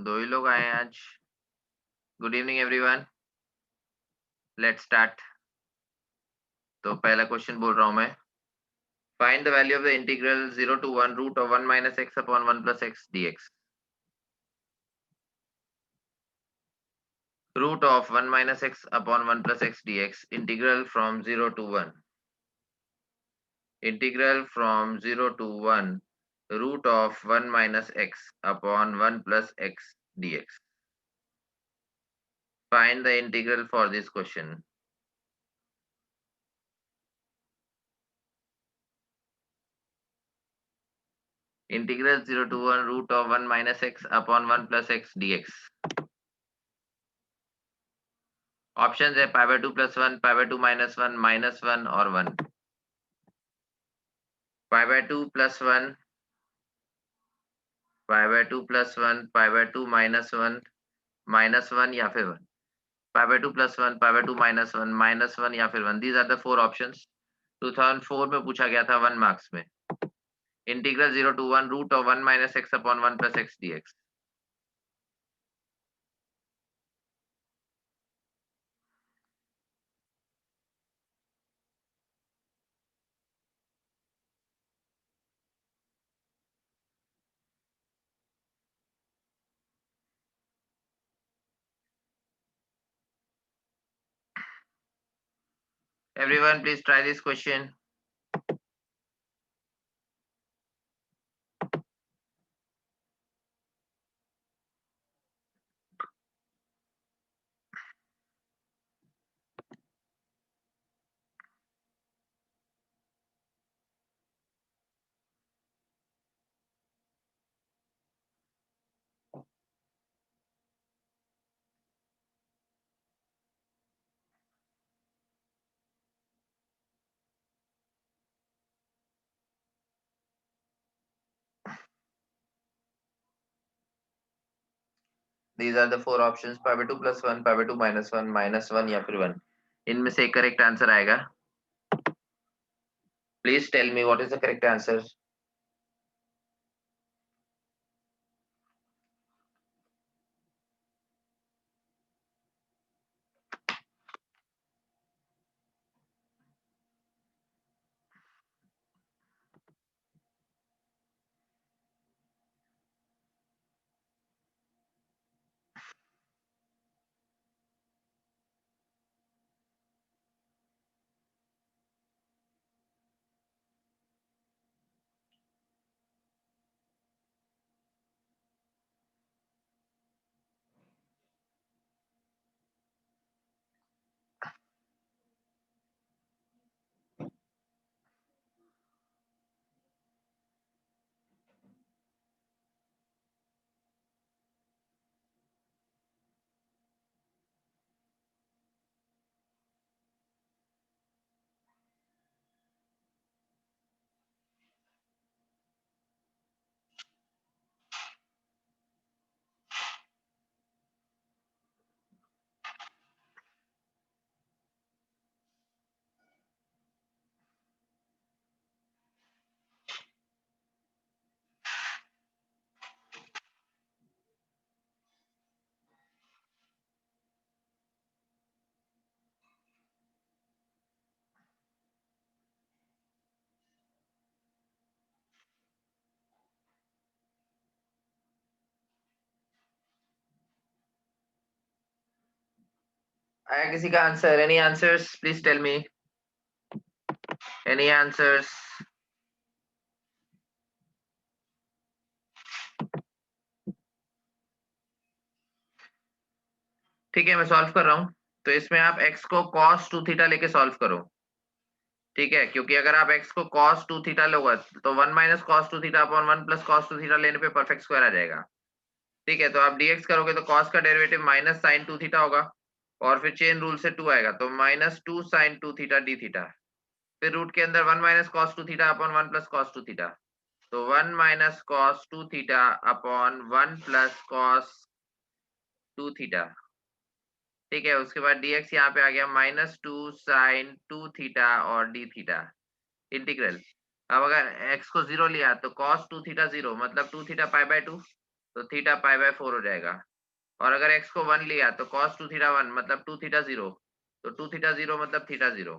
दो ही लोग आए हैं आज। Good evening everyone, let's start. तो पहला क्वेश्चन बोल रहा हूं मैं। Find the value of the integral 0 to 1 root of 1 minus x upon 1 plus x dx। Root of 1 minus x upon 1 plus x dx, integral from 0 to 1। Integral from 0 to 1 root of 1 minus x upon 1 plus x dx। Find the integral for this question. Integral 0 to 1 root of 1 minus x upon 1 plus x dx। Option है pi by 2 plus 1, pi by 2 minus 1 और 1। Pi by 2 plus 1, pi by 2 plus 1, pi by 2 minus 1 या फिर 1। Pi by 2 plus 1, pi by 2 minus 1 या फिर 1। These are the four options. 2004 में पूछा गया था 1 मार्क्स में। Integral 0 to 1 root of 1 minus x upon 1 plus x dx। Everyone, please try this question. These are the four options, pi by 2 plus 1, pi by 2 minus 1 या फिर 1। इनमें से एक करेक्ट आंसर आएगा। Please tell me what is the correct answer. आया किसी का answer? Any answers? Please tell me any answers. ठीक है, मैं सॉल्व कर रहा हूँ। तो इसमें आप x को cos 2 थीटा लेके सॉल्व करो। ठीक है, क्योंकि अगर आप x को cos 2 थीटा लोगे तो 1 minus cos 2 theta upon 1 plus cos 2 theta लेने पे परफेक्ट स्क्वायर आ जाएगा। ठीक है, तो आप dx करोगे तो cos का डेरिवेटिव माइनस sin 2 थीटा होगा और फिर चेन रूल से 2 आएगा तो minus 2 sin 2 theta d theta. फिर रूट के अंदर 1 minus cos 2 theta upon 1 plus cos 2 theta. तो 1 minus cos 2 theta upon 1 plus cos 2 theta. ठीक है, उसके बाद dx यहाँ पे आ गया माइनस 2 sin 2 थीटा और d थीटा इंटीग्रल। अब अगर x को 0 लिया तो cos 2 थीटा 0 मतलब 2 थीटा पाई बाय 2 तो थीटा पाई बाय 4 हो जाएगा। और अगर x को 1 लिया तो cos 2 थीटा 1 मतलब 2 थीटा 0, तो 2 थीटा 0 मतलब थीटा 0।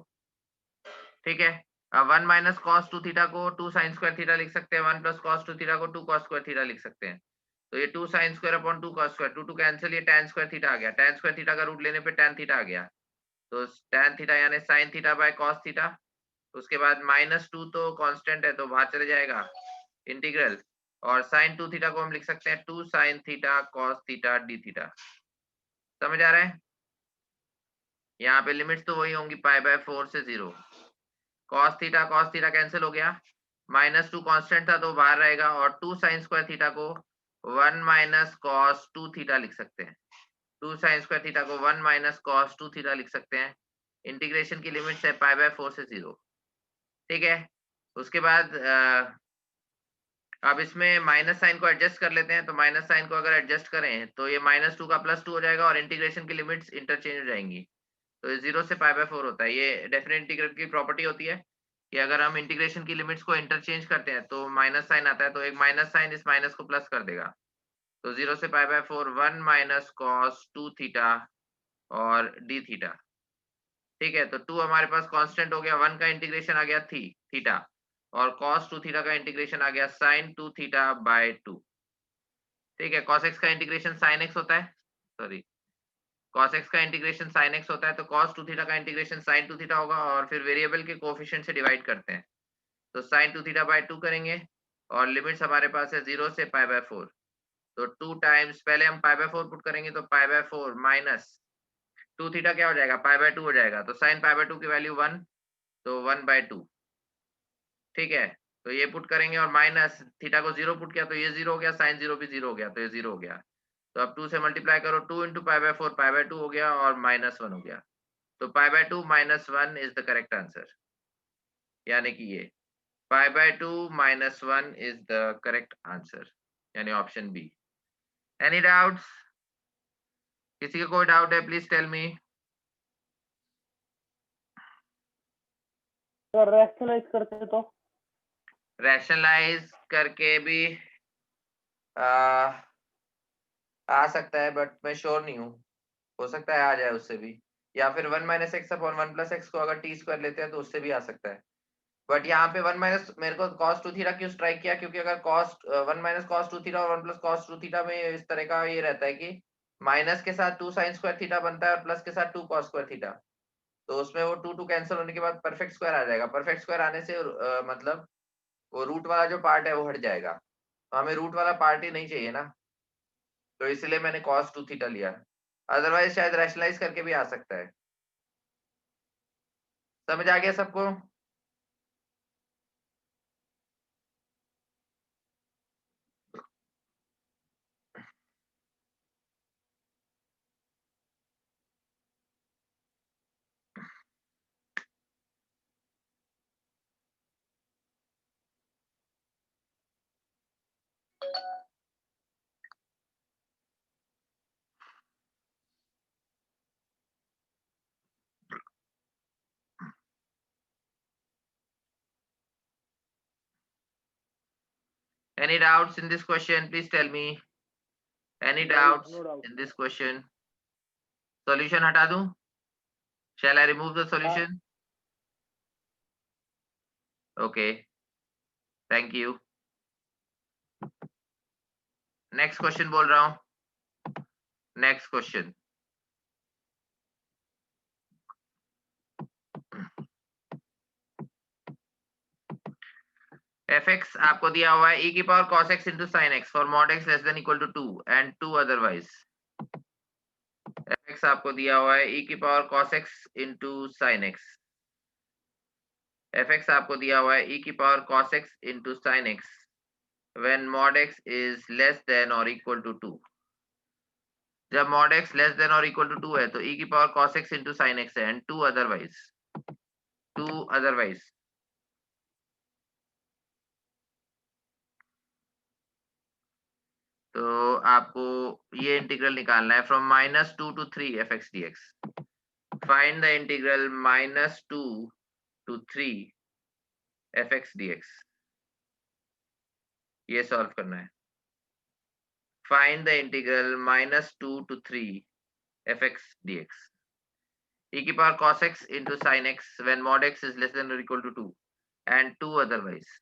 ठीक है। अब 1 माइनस cos 2 थीटा को 2 sin स्क्वायर थीटा लिख सकते हैं, 1 प्लस cos 2 थीटा को 2 cos स्क्वायर थीटा लिख सकते हैं। तो ये 2 sin square upon 2 cos square, 2 cancel, ये tan स्क्वायर थीटा आ गया। tan स्क्वायर थीटा का रूट लेने पे tan थीटा आ गया। तो tan थीटा यानी sin theta by cos theta. उसके बाद -2 तो कांस्टेंट है तो बाहर चले जाएगा, इंटीग्रल। और sin 2 थीटा को हम लिख सकते हैं 2 sin theta cos theta d theta. समझ आ रहा है? यहाँ पे लिमिट्स तो वही होंगी, पाई बाय 4 से 0। cos थीटा कैंसिल हो गया, -2 कांस्टेंट था तो बाहर रहेगा, और 2 sin स्क्वायर थीटा को 1 माइनस cos 2 थीटा लिख सकते हैं। 2 sin स्क्वायर थीटा को 1 माइनस cos 2 थीटा लिख सकते हैं। इंटीग्रेशन की लिमिट्स है पाई बाय 4 से 0। ठीक है। उसके बाद अब इसमें माइनस साइन को एडजस्ट कर लेते हैं। तो माइनस साइन को अगर एडजस्ट करें तो ये -2 का +2 हो जाएगा, और इंटीग्रेशन की लिमिट्स इंटरचेंज हो जाएंगी। तो ये 0 से पाई बाय 4 होता है। ये डेफिनेट इंटीग्रल की प्रॉपर्टी होती है कि अगर हम इंटीग्रेशन की लिमिट्स को इंटरचेंज करते हैं तो माइनस साइन आता है, तो एक माइनस साइन इस माइनस को प्लस कर देगा। तो 0 से पाई बाय 4 1 माइनस cos 2 थीटा और d थीटा। ठीक है। तो 2 हमारे पास कांस्टेंट हो गया, 1 का इंटीग्रेशन आ गया थीटा, और cos 2 थीटा का इंटीग्रेशन आ गया sin 2 थीटा बाय 2। ठीक है। cos x का इंटीग्रेशन sin x होता है, सॉरी, cos x का इंटीग्रेशन sin x होता है, तो cos 2 थीटा का इंटीग्रेशन sin 2 थीटा होगा, और फिर वेरिएबल के कोएफिशिएंट से डिवाइड करते हैं। तो sin 2 थीटा बाय 2 करेंगे, और लिमिट्स हमारे पास है 0 से पाई बाय 4। तो 2 टाइम्स, पहले हम पाई बाय 4 पुट करेंगे, तो पाई बाय 4 माइनस 2 थीटा क्या हो जाएगा, पाई बाय 2 हो जाएगा। तो sin पाई बाय 2 की वैल्यू 1, तो 1/2। ठीक है। तो ये पुट करेंगे, और माइनस थीटा को 0 पुट किया तो ये 0 हो गया, sin 0 भी 0 हो गया, तो ये 0 हो गया। तो अब 2 से मल्टीप्लाई करो, 2 into pi by 4 pi by 2 हो गया, और -1 हो गया। तो पाई by 2 -1 is the correct answer. यानी कि ये पाई by 2 -1 is the correct answer, यानी ऑप्शन बी। Any doubts? किसी का कोई डाउट है, प्लीज टेल मी। अगर रैशनलाइज करते तो रैशनलाइज करके भी आ सकता है, बट मैं श्योर नहीं हूँ। हो सकता है आ जाए उससे भी, या फिर 1 minus x upon 1 plus x को अगर टी स्क्वायर लेते हैं तो उससे भी आ सकता है। बट यहाँ पे 1 माइनस, मेरे को cos 2 थीटा क्यों स्ट्राइक किया, क्योंकि अगर cos 1 माइनस cos 2 थीटा और 1 प्लस cos 2 थीटा में इस तरह का ये रहता है कि माइनस के साथ 2 sin स्क्वायर थीटा बनता है, और प्लस के साथ 2 cos स्क्वायर थीटा। तो उसमें वो 2 कैंसिल होने के बाद परफेक्ट स्क्वायर आ जाएगा। परफेक्ट स्क्वायर आने से मतलब वो रूट वाला जो पार्ट है वो हट जाएगा। तो हमें रूट वाला पार्ट ही नहीं चाहिए ना, तो इसलिए मैंने cos 2 थीटा लिया। अदरवाइज शायद रैशनलाइज करके भी आ सकता है। समझ आ गया सबको? Any doubts in this question? Please tell me. Any doubts no doubt. in this question? Solution हटा दूं? Shall I remove the solution? Okay. Thank you. Next question बोल रहा हूँ. Next question. fx आपको दिया हुआ है e की power cos x into sin x for mod x less than equal to 2 and 2 otherwise. fx आपको दिया हुआ है e की power cos x into sin x. fx आपको दिया हुआ है e की power cos x into sin x when mod x is less than or equal to 2. जब mod x less than or equal to 2 है तो e की power cos x into sin x है, and 2 otherwise. 2 otherwise. तो आपको ये integral निकालना है from -2 to 3 fx dx. Find the integral -2 to 3 fx dx. ये सॉल्व करना है. find the integral -2 to 3 fx dx e की power cos x into sin x when mod x is less than or equal to 2 and 2 otherwise.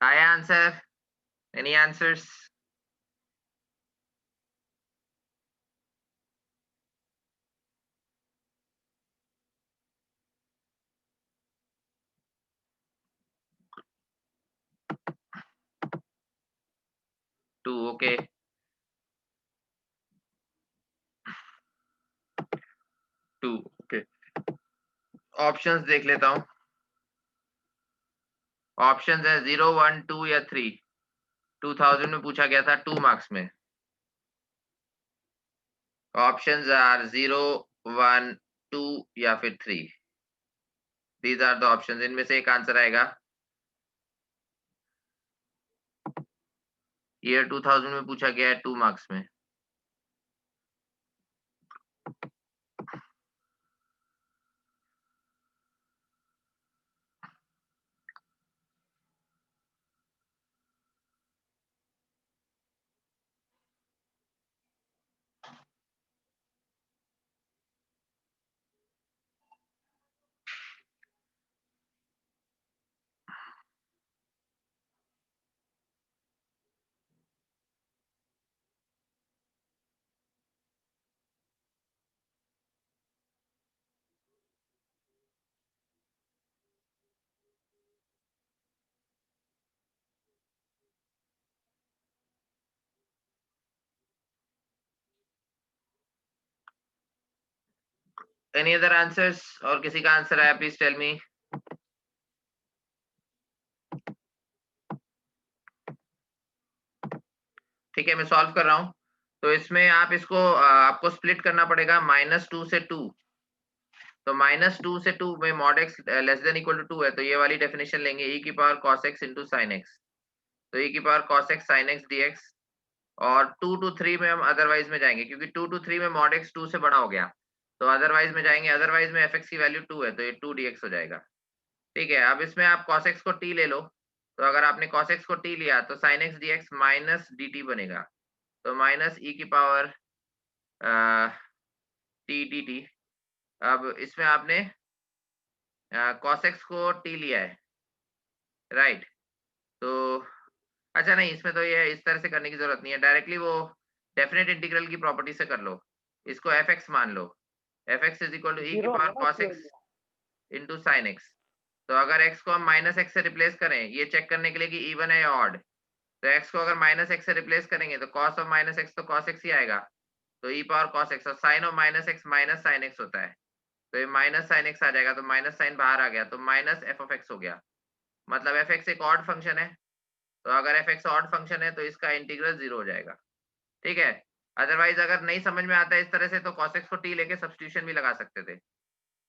I answer. Any answers? Two. Okay. Two. Okay. Options देख लेता हूँ. Options है 0, 1, 2 या 3. 2000 में पूछा गया था 2 मार्क्स में. ऑप्शंस आर 0, 1, 2 या फिर 3. These are the options. इनमें से एक आंसर आएगा. ईयर 2000 में पूछा गया है 2 मार्क्स में. Any other answers? और किसी का आंसर आया प्लीज टेल मी. ठीक है, मैं सॉल्व कर रहा हूँ. तो इसमें आप इसको आपको स्प्लिट करना पड़ेगा. -2 से 2. तो -2 से 2 में mod x less than equal to 2 है, तो ये वाली डेफिनेशन लेंगे. e की power cos x into sin x. तो e की power cos x sin x dx. और 2 to 3 में हम अदरवाइज में जाएंगे, क्योंकि 2 to 3 में mod x 2 से बड़ा हो गया. तो अदरवाइज में जाएंगे. अदरवाइज में fx की वैल्यू 2 है, तो ये 2 dx हो जाएगा. ठीक है, अब इसमें आप cos x को t ले लो. तो अगर आपने cos x को t लिया तो sin x dx minus dt बनेगा. तो माइनस e की पावर t dt. अब इसमें आपने cos x को t लिया है, राइट. तो अच्छा नहीं, इसमें तो ये इस तरह से करने की जरूरत नहीं है. डायरेक्टली वो डेफिनेट इंटीग्रल की प्रॉपर्टी से कर लो. इसको fx मान लो. fx is equal to e की जीरो है पावर ना cos इसकी x value. Into sine x. तो अगर x को हम माइनस एक्स से रिप्लेस करें, ये चेक करने के लिए कि इवन है या ऑड, तो x को अगर माइनस एक्स से रिप्लेस करेंगे तो cos ऑफ माइनस एक्स तो cos x ही आएगा. तो e पावर cos x, और sine of minus x minus sine x होता है. तो ये माइनस साइन एक्स आ जाएगा. तो माइनस साइन बाहर आ गया, तो माइनस एफ ऑफ एक्स हो गया. मतलब एफ एक्स एक ऑड फंक्शन है. तो अगर एफ एक्स ऑड फंक्शन है तो इसका इंटीग्रल 0 हो जाएगा. ठीक है. अदरवाइज अगर नहीं समझ में आता है इस तरह से, तो cos x को t लेके सब्स्टिट्यूशन भी लगा सकते थे.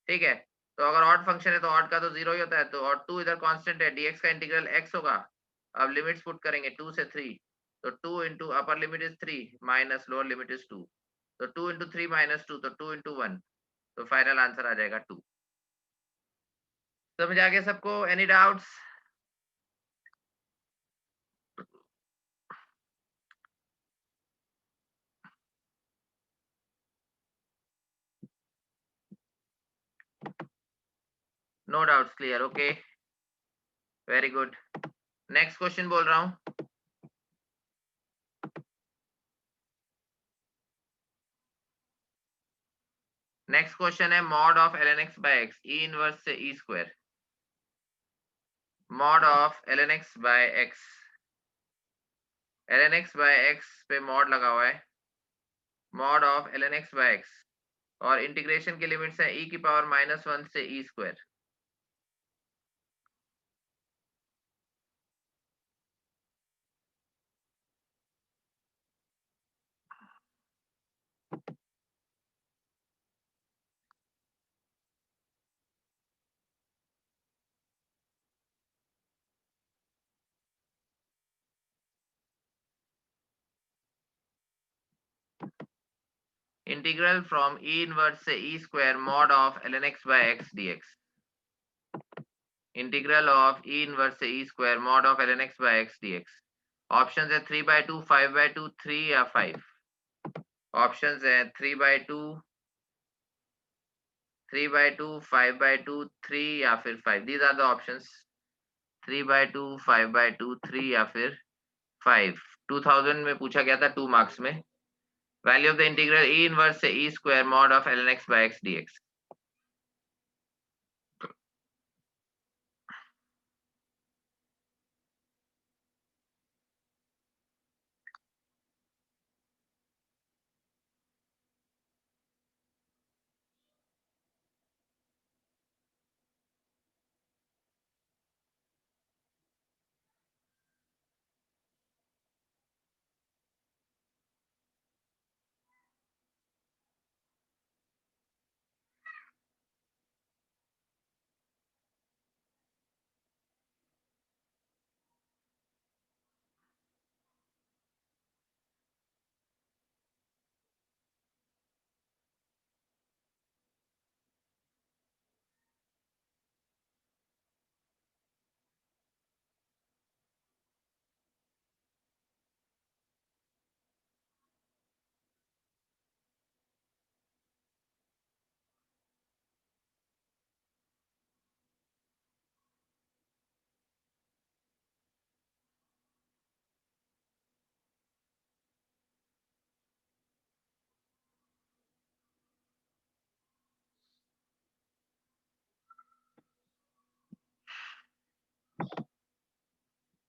ठीक है. तो अगर ऑड फंक्शन है तो ऑड का तो 0 ही होता है. तो और 2 इधर कांस्टेंट है. dx का इंटीग्रल x होगा. अब लिमिट्स पुट करेंगे 2 से 3. तो 2 into upper limit is 3 minus lower limit is 2. तो 2 इंटू 3 माइनस 2, तो 2 इंटू 1. तो फाइनल आंसर आ जाएगा 2. समझ आ गया सबको? Any doubts? No doubts, clear, okay, very good. Next question बोल रहा हूँ। नेक्स्ट क्वेश्चन है mod of ln x by x, e inverse से e square. Mod of ln x by x, ln x by x पे mod लगा हुआ है, mod of ln x by x, और इंटीग्रेशन की लिमिट्स है e की पावर -1 से e square. Integral from e inverse से e square mod of ln x by x dx। Integral of e inverse से e square mod of ln x by x dx। Options है 3/2, 5/2, 3 या 5। Options है 3/2, 3/2, 5/2, 3 या फिर 5। These are the options, 3/2, 5/2, 3 या फिर 5। 2000 में पूछा गया था 2 मार्क्स में। Value of the integral e inverse से e square mod of ln x by x dx।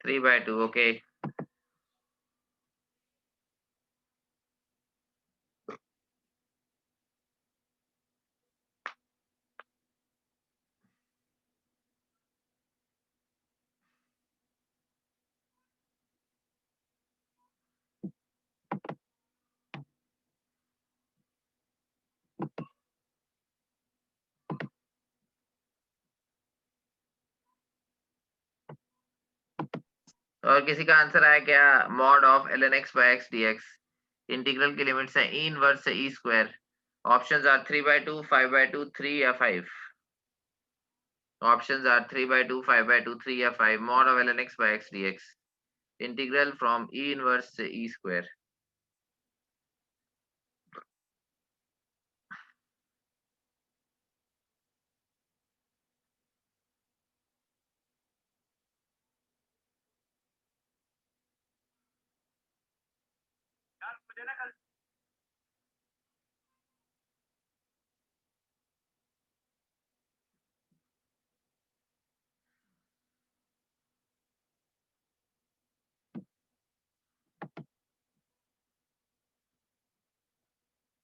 3/2, okay. और किसी का आंसर आया क्या? Mod of ln x by x dx। Integral की लिमिट्स है ई इनवर्स से ई स्क्वायर। ऑप्शंस आर 3/2, 5/2, 3 या 5। ऑप्शंस आर 3/2, 5/2, 3 या 5। Mod of ln x by x dx। Integral from e inverse से ई स्क्वायर।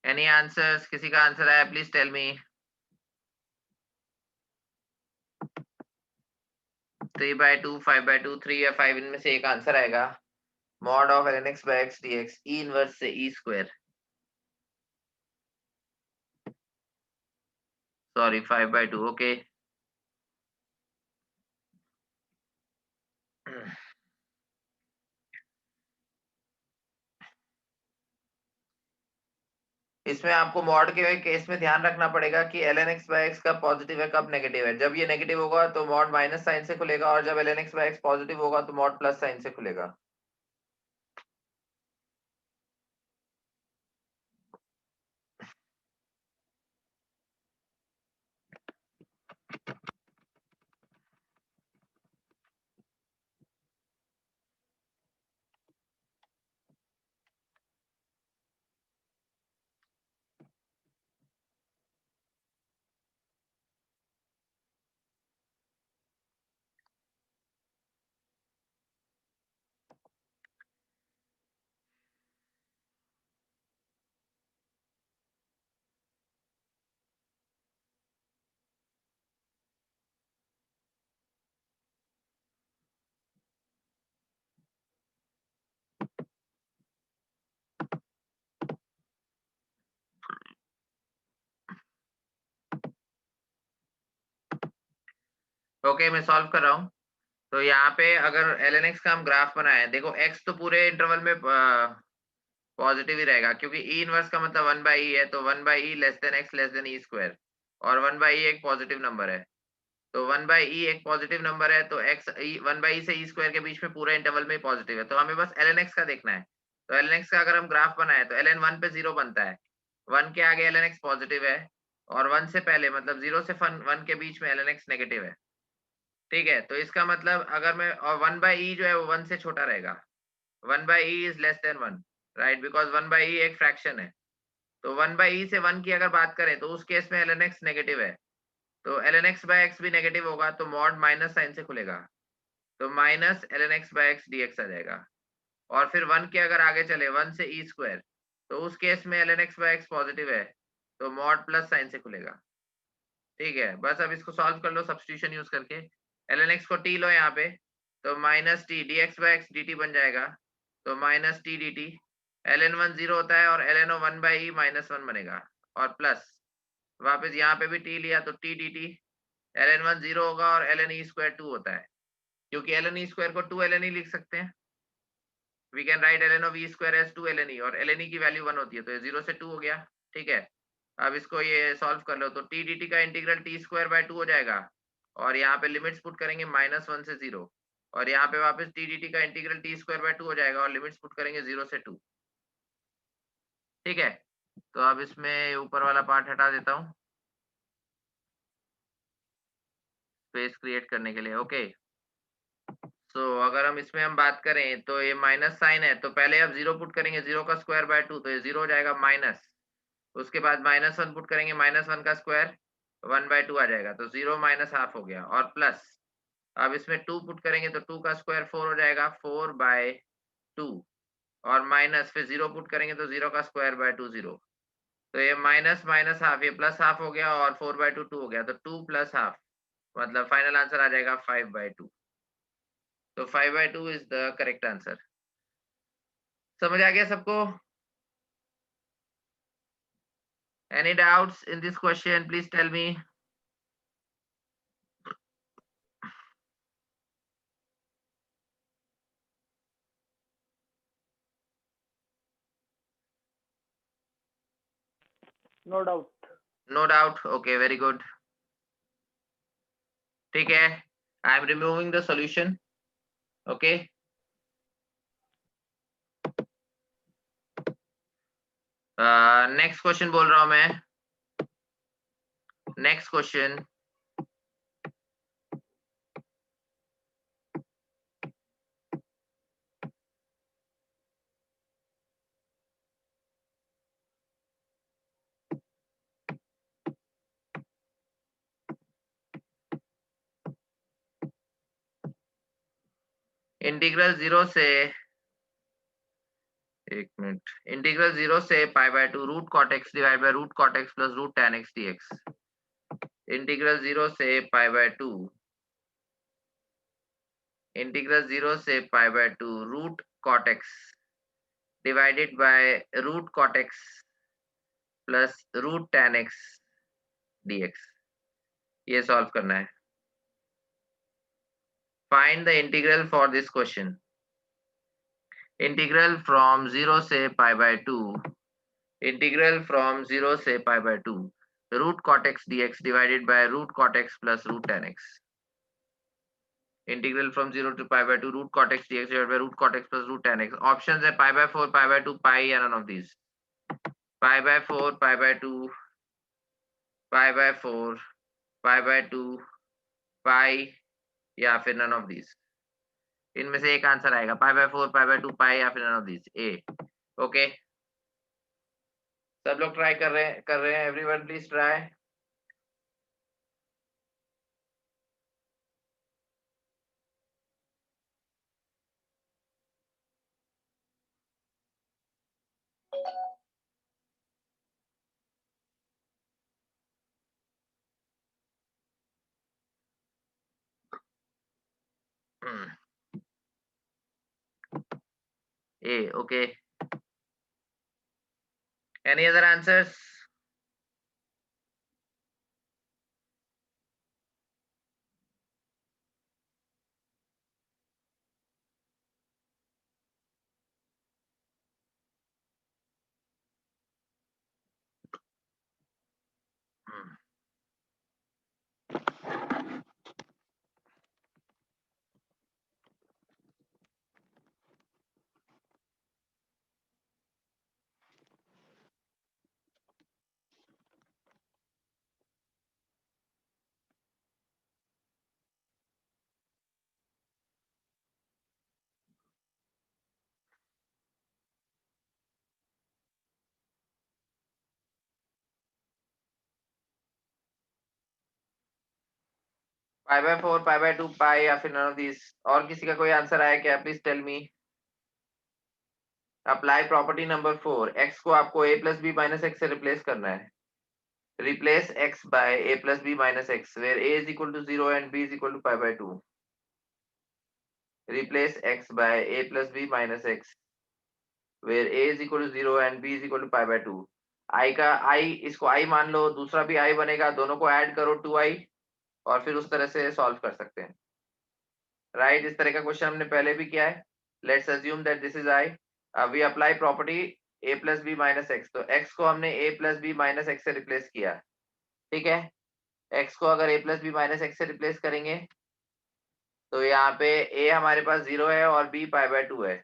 Any answers? किसी का answer आया please tell मी। 3/2, 5/2, 3 या 5 इनमें से एक आंसर आएगा। Mod of ln x by x dx, e inverse से ई स्क्वायर। Sorry, 5/2, okay. इसमें आपको मॉड के केस में ध्यान रखना पड़ेगा कि ln x बाय x कब पॉजिटिव है कब नेगेटिव है। जब ये नेगेटिव होगा तो मॉड माइनस साइन से खुलेगा, और जब ln x by x positive होगा तो मॉड प्लस साइन से खुलेगा। ओके मैं सॉल्व कर रहा हूँ। तो यहाँ पे अगर ln x का हम ग्राफ बनाए, देखो x तो पूरे इंटरवल में पॉजिटिव ही रहेगा, क्योंकि ई इनवर्स का मतलब 1/e है, तो 1/e less than x less then e square, और 1/e एक पॉजिटिव नंबर है, तो 1/e एक पॉजिटिव नंबर है, तो x 1/e से e स्क्वायर के बीच में पूरे इंटरवल में पॉजिटिव है, तो हमें बस ln x का देखना है। तो ln x का अगर हम ग्राफ बनाए तो ln 1 पे 0 बनता है, 1 के आगे ln x पॉजिटिव है, और 1 से पहले मतलब 0 से 1 के बीच में ln x नेगेटिव है। ठीक है, तो इसका मतलब अगर मैं, और 1/e जो है वो 1 से छोटा रहेगा, 1/e is less than 1, right, because 1/e एक फ्रैक्शन है। तो 1/e से 1 की अगर बात करें तो उस केस में ln x नेगेटिव है, तो ln x by x भी नेगेटिव होगा, तो मॉड माइनस साइन से खुलेगा, तो minus ln x by x dx आ जाएगा। और फिर 1 के अगर आगे चले 1 से e स्क्वायर, तो उस केस में ln x by x positive है, तो मॉड प्लस साइन से खुलेगा। ठीक है, बस अब इसको सॉल्व कर लो सब्स्टिट्यूशन यूज करके। ln x को t लो यहाँ पे, तो minus T dx by x dt बन जाएगा, तो माइनस टी dt, ln 1 0 होता है, और ln 1/e माइनस 1 बनेगा, और प्लस वापस यहाँ पे भी t लिया तो t dt, ln 1 0 होगा, और ln e स्क्वायर 2 होता है, क्योंकि ln e स्क्वायर को 2 ln e लिख सकते हैं, we can write ln of e square as 2 ln e, और ln e की वैल्यू 1 होती है, तो ये 0 से 2 हो गया। ठीक है, अब इसको ये सॉल्व कर लो, तो t dt का इंटीग्रल t स्क्वायर बाय 2 हो जाएगा, और यहाँ पे लिमिट्स पुट करेंगे -1 से 0, और यहाँ पे वापस t dt का इंटीग्रल t स्क्वायर बाय 2 हो जाएगा, और लिमिट्स पुट करेंगे 0 से 2। ठीक है, तो अब इसमें ऊपर वाला पार्ट हटा देता हूँ स्पेस क्रिएट करने के लिए। ओके, अगर हम इसमें हम बात करें तो ये माइनस साइन है, तो पहले अब 0 पुट करेंगे, 0 का स्क्वायर बाय 2, तो ये 0 हो जाएगा माइनस, उसके बाद -1 पुट करेंगे, -1 का स्क्वायर 1/2 आ जाएगा, तो 0 माइनस हाफ हो गया, और प्लस अब इसमें 2 पुट करेंगे तो 2 का स्क्वायर 4 हो जाएगा, 4/2, और माइनस फिर 0 पुट करेंगे तो 0 का स्क्वायर बाय 2 0, तो ये माइनस माइनस हाफ, ये प्लस हाफ हो गया, और 4/2 2 हो गया, तो 2 प्लस हाफ, मतलब फाइनल आंसर आ जाएगा 5/2। तो 5/2 इज द करेक्ट आंसर। समझ आ गया सबको? Any doubts in this question, please tell me. No doubt. No doubt, okay very good. ठीक है, I am removing the solution. Okay, next question बोल रहा हूं मैं। नेक्स्ट क्वेश्चन, इंटीग्रल 0 से, एक मिनट, इंटीग्रल 0 से π/2 root cot x divide by root cot x plus root tan x dx। Integral 0 से π/2, इंटीग्रल 0 से π/2 root cot x divided by root cot x plus root tan x dx, ये solve करना है। Find the integral for this question. Integral from 0 से π/2, integral from 0 से π/2 root cot x dx divided by root cot x plus root tan x। Integral from 0 to π/2 root cot x dx divided by root cot x plus root tan x। Options है π/4, π/2, pi, या none of these. π/4, π/2, π/4, π/2, pi, या फिर none of these. इनमें से एक answer आएगा, π/4, π/2, pi, या फिर none of these, A. Okay, सब लोग ट्राई कर रहे हैं, everyone please try. A, okay, any other answers? Pi by 4, pi by 2, pi या फिर नन ऑफ दिस। और किसी का कोई आंसर आया क्या? Please tell me. Apply property number 4, x को आपको a plus B minus x से रिप्लेस करना है। Replace x by a plus B minus x where a is equal to 0 and b is equal to pi by 2। Replace x by a plus B minus x where a is equal to 0 and b is equal to pi by 2। i का i, इसको i मान लो, दूसरा भी i बनेगा, दोनों को add करो 2i और फिर उस तरह से सॉल्व कर सकते हैं। राइट, इस तरह का क्वेश्चन हमने पहले भी किया है। Let's assume that this is I. We apply property a plus B minus x. तो x को हमने a plus B minus x से रिप्लेस किया। ठीक है, x को अगर a plus B minus x से रिप्लेस करेंगे तो यहाँ पे a हमारे पास 0 है और b पाई बाय 2 है।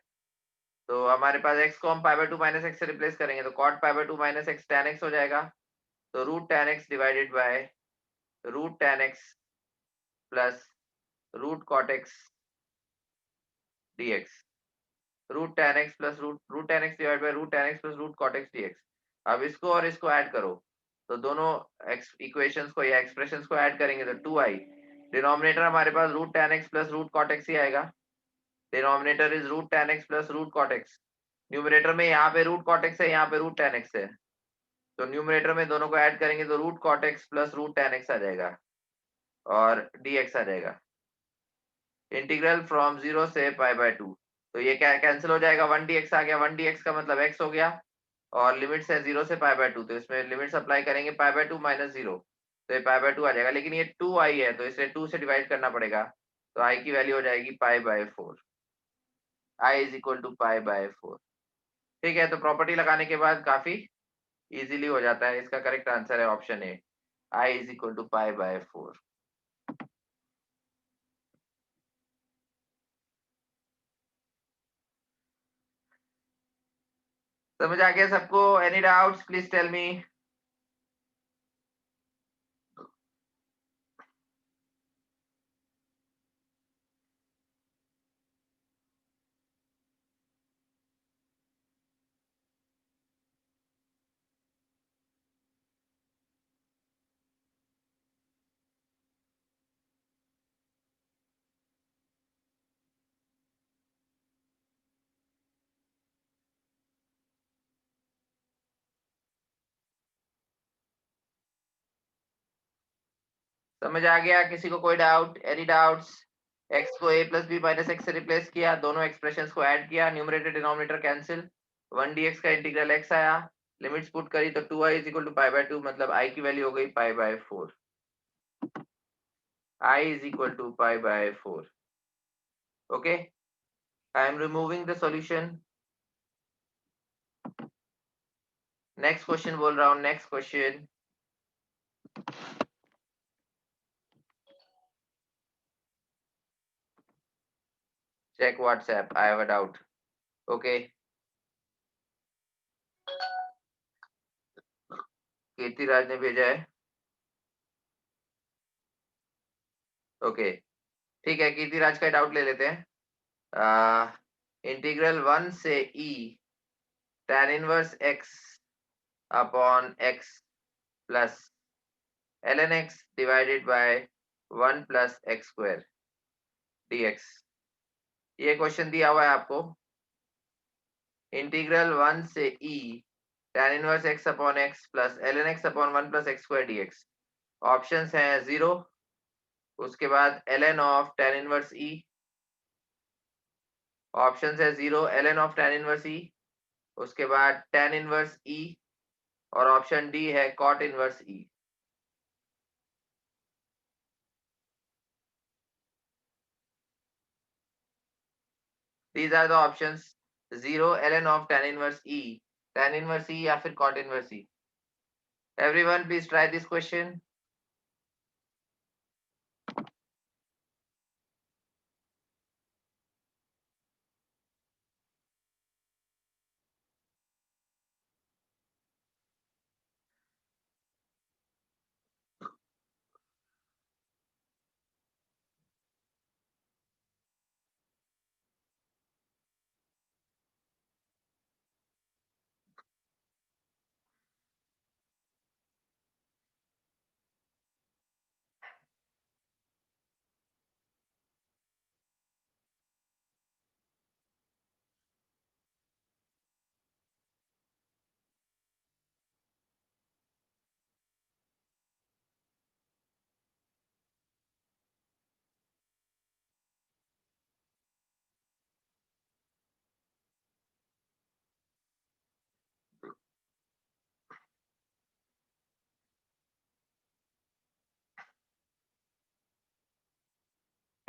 तो हमारे पास x को हम पाई बाय 2 माइनस एक्स से रिप्लेस करेंगे तो cot pi by 2 minus x tan x हो जाएगा। तो root tan x divided by root tan x plus root cot x dx। Root tan x plus root tan x divide by root tan x plus root cot x dx। अब इसको और इसको add करो तो दोनों equations को या expressions को ऐड करेंगे तो 2i। डिनोमिनेटर हमारे पास root tan x plus root cot x ही आएगा। Denominator is root tan x plus root cot x। Numerator में यहाँ पे रूट cot x है, यहाँ पे रूट tan x है, तो न्यूमरेटर में दोनों को ऐड करेंगे तो root cot x plus root tan x आ जाएगा और dx आ जाएगा। इंटीग्रल फ्रॉम 0 से पाई बाय 2। तो ये क्या कैंसिल हो जाएगा, 1 dx आ गया, 1 dx का मतलब x हो गया और लिमिट्स है 0 से पाई बाय 2। तो इसमें लिमिट्स अप्लाई करेंगे पाई बाय 2 माइनस 0, तो ये पाई बाय 2 आ जाएगा। लेकिन ये 2i है तो इसे 2 से डिवाइड करना पड़ेगा, तो i की वैल्यू हो जाएगी pi by 4। i is equal to pi by 4। ठीक है, तो प्रॉपर्टी लगाने के बाद काफी इजीली हो जाता है। इसका करेक्ट आंसर है option A, i is equal to pi by 4। समझ आ गया सबको? Any doubts please tell me. समझ आ गया? किसी को कोई डाउट? Any doubts? x को a plus B minus x से रिप्लेस किया, दोनों एक्सप्रेशंस को ऐड किया, न्यूमरेटर डिनोमिनेटर कैंसिल, 1 dx का इंटीग्रल x आया, लिमिट्स पुट करी तो 2i is equal to pi by 2, मतलब i की वैल्यू हो गई pi by 4। i is equal to pi by 4। Okay, I am removing the solution. Next question बोल रहा हूँ, next question. Check WhatsApp, I have a doubt. Okay, Kirtiraj ने भेजा है। ओके, ठीक है, कीर्तिराज का डाउट ले लेते हैं। इंटीग्रल 1 से e tan inverse x upon x plus ln x divided by 1 plus x square dx। ये क्वेश्चन दिया हुआ है आपको। इंटीग्रल 1 से e tan inverse x upon x plus ln x upon 1 plus x square dx। Options हैं 0, उसके बाद ln of tan inverse e, options है 0 ln of tan inverse e, उसके बाद tan इनवर्स e और ऑप्शन डी है cot inverse e। These are the options, 0 ln of tan inverse e, tan inverse e या फिर cot inverse e। Everyone please try this question।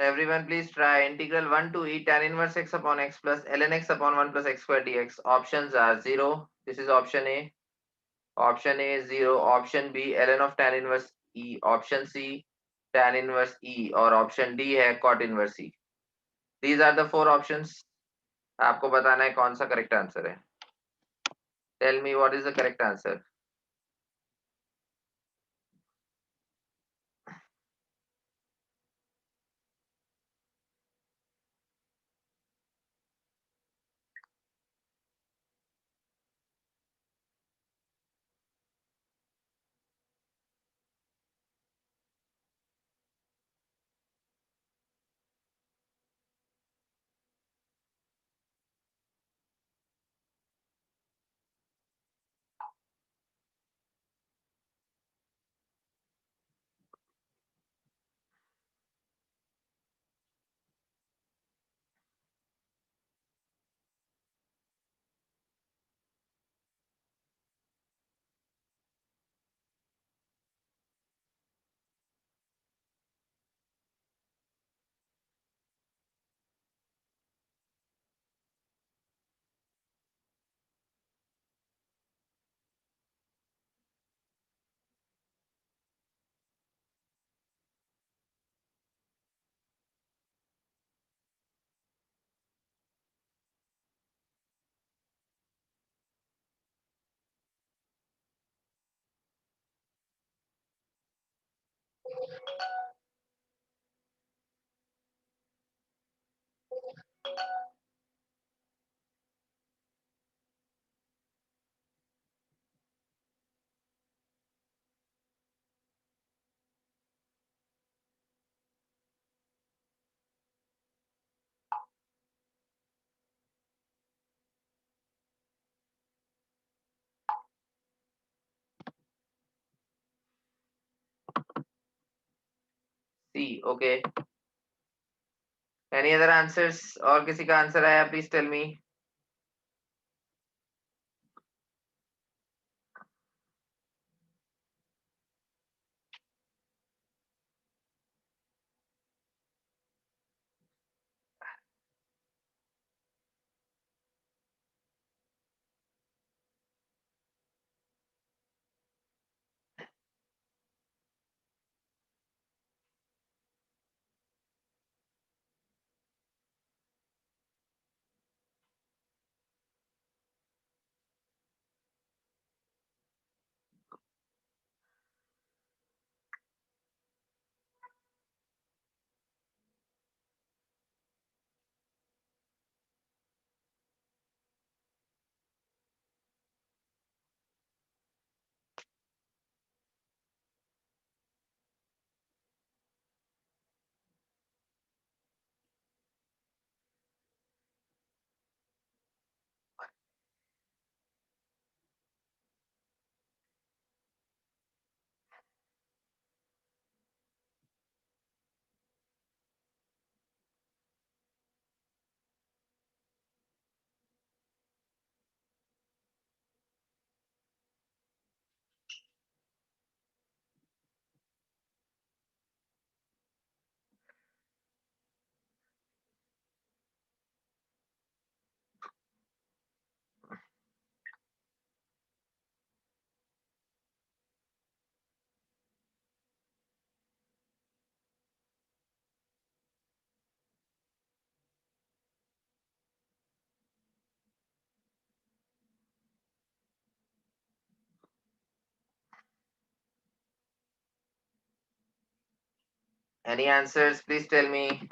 Everyone please try integral 1 to e tan inverse x upon x plus ln x upon 1 plus x square dx. Options are 0. This is option A. Option A is 0. Option B ln of tan inverse e. Option C tan inverse e. और option D है cot inverse e. These are the 4 options. आपको बताना है कौन सा correct answer है. Tell me what is the correct answer. C. Okay. Any other answers? और किसी का आंसर आया? Please tell me. Any answers? Please tell me.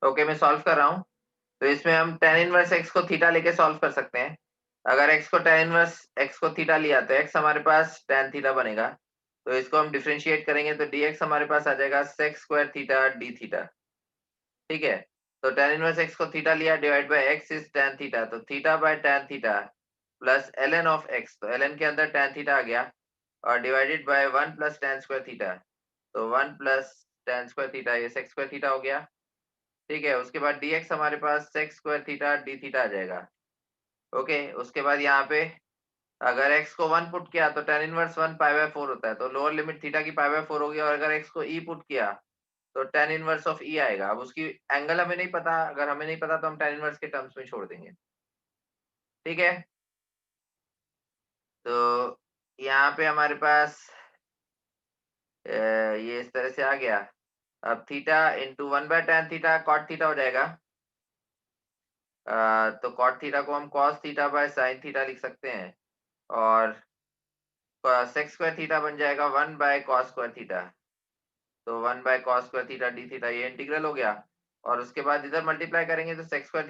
Okay, मैं सॉल्व कर रहा हूँ. तो इसमें हम tan इनवर्स x को थीटा लेके सॉल्व कर सकते हैं. अगर x को tan इनवर्स x को थीटा लिया तो x हमारे पास tan थीटा बनेगा, तो इसको हम डिफरेंशिएट करेंगे तो dx हमारे पास आ जाएगा sec square theta d theta. ठीक है, तो tan इनवर्स x को थीटा लिया divide by x is tan theta, तो theta by tan theta plus ln of x, तो ln के अंदर tan थीटा आ गया और divided by 1 plus tan square theta, तो 1 प्लस tan स्क्वायर थीटा ये sec स्क्वायर थीटा हो गया। ठीक है, उसके बाद dx हमारे पास sec square theta d theta आ जाएगा। ओके, उसके बाद यहाँ पे अगर x को 1 पुट किया तो tan इनवर्स 1 पाई बाय 4 होता है, तो लोअर लिमिट थीटा की पाई बाय 4 होगी, और अगर x को e पुट किया तो tan इनवर्स ऑफ e आएगा। अब उसकी एंगल हमें नहीं पता, अगर हमें नहीं पता तो हम tan इनवर्स के टर्म्स में छोड़ देंगे। ठीक है, तो यहाँ पे हमारे पास ये इस तरह से आ गया। अब theta into 1/tan theta cot theta हो जाएगा। तो कॉट थीटा को हम cos theta by sin theta लिख सकते हैं, और sec स्क्वायर थीटा बन जाएगा 1/cos स्क्वायर थीटा, तो 1/cos square theta d theta ये इंटीग्रल हो गया, और उसके बाद इधर मल्टीप्लाई करेंगे तो sec स्क्वायर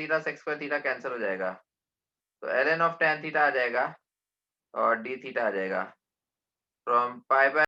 थीटा कैंसिल हो जाएगा, तो ln ऑफ tan थीटा आ जाएगा और d थीटा आ जाएगा फ्रॉम पाई बाय